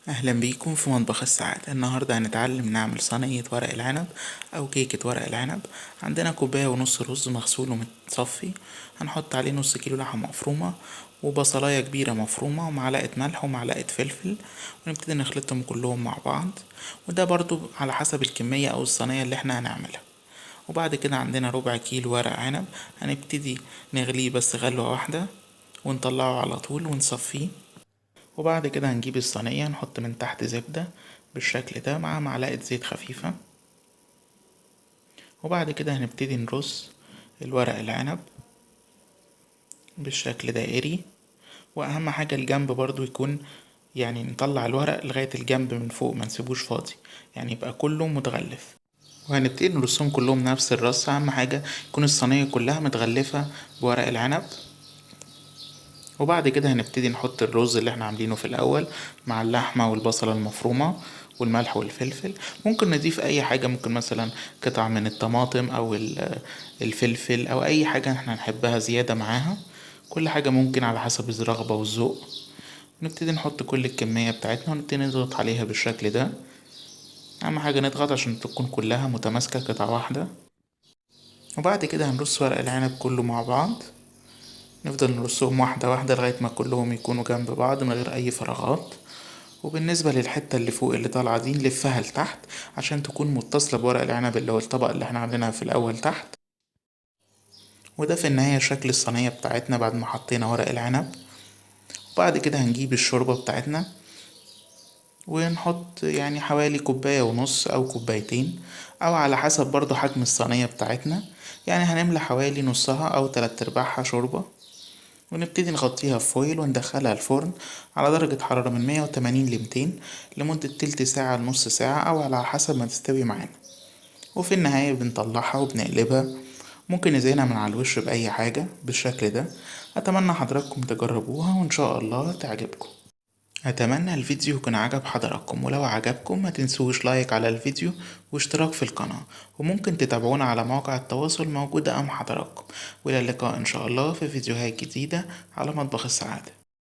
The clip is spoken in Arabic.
اهلا بيكم في مطبخ السعادة. النهاردة هنتعلم نعمل صينية ورق العنب او كيكة ورق العنب. عندنا كوباية ونص رز مغسول ومتصفي، هنحط عليه نص كيلو لحمة مفرومة وبصلاية كبيرة مفرومة ومعلقة ملح ومعلقة فلفل، ونبتدي نخلطهم كلهم مع بعض، وده برضو على حسب الكمية او الصينية اللي احنا هنعملها. وبعد كده عندنا ربع كيلو ورق عنب، هنبتدي نغليه بس غلوة واحدة ونطلعه على طول ونصفيه. وبعد كده هنجيب الصينية نحط من تحت زبدة بالشكل ده مع معلقة زيت خفيفة، وبعد كده هنبتدي نرص الورق العنب بالشكل دائري. واهم حاجة الجنب برضو يكون، يعني نطلع الورق لغاية الجنب من فوق، ما نسيبوش فاضي، يعني يبقى كله متغلف. وهنبتدي نرصهم كلهم نفس الرص. اهم حاجة يكون الصينية كلها متغلفة بورق العنب. وبعد كده هنبتدي نحط الرز اللي احنا عاملينه في الاول مع اللحمة والبصلة المفرومة والملح والفلفل. ممكن نضيف اي حاجة، ممكن مثلا قطع من الطماطم او الفلفل او اي حاجة احنا نحبها زيادة معاها. كل حاجة ممكن على حسب الرغبة والذوق. نبتدي نحط كل الكمية بتاعتنا ونبتدي نضغط عليها بالشكل ده. اهم حاجة نضغط عشان تكون كلها متماسكة قطعة واحدة. وبعد كده هنرص ورق العنب كله مع بعض، نفضل نرصهم واحدة واحدة لغاية ما كلهم يكونوا جنب بعض من غير أي فراغات. وبالنسبة للحتة اللي فوق اللي طالعة دي نلفها لتحت عشان تكون متصلة بورق العنب اللي هو الطبق اللي احنا عاملينها في الأول تحت. وده في النهاية شكل الصينية بتاعتنا بعد ما حطينا ورق العنب. وبعد كده هنجيب الشوربة بتاعتنا ونحط يعني حوالي كوباية ونص أو كوبايتين، أو على حسب برضو حجم الصينية بتاعتنا. يعني هنملى حوالي نصها أو تلات أرباعها شوربة، ونبتدي نغطيها بفويل وندخلها الفرن على درجة حرارة من 180 ل200 لمدة تلت ساعة لنص ساعة أو على حسب ما تستوي معانا. وفي النهاية بنطلعها وبنقلبها، ممكن نزينها من على الوش بأي حاجة بالشكل ده. أتمنى حضراتكم تجربوها وإن شاء الله تعجبكم. أتمنى الفيديو يكون عجب حضراتكم، ولو عجبكم ما تنسوش لايك على الفيديو واشتراك في القناة، وممكن تتابعونا على مواقع التواصل موجودة أمام حضراتكم. وإلى اللقاء إن شاء الله في فيديوهات جديدة على مطبخ السعادة.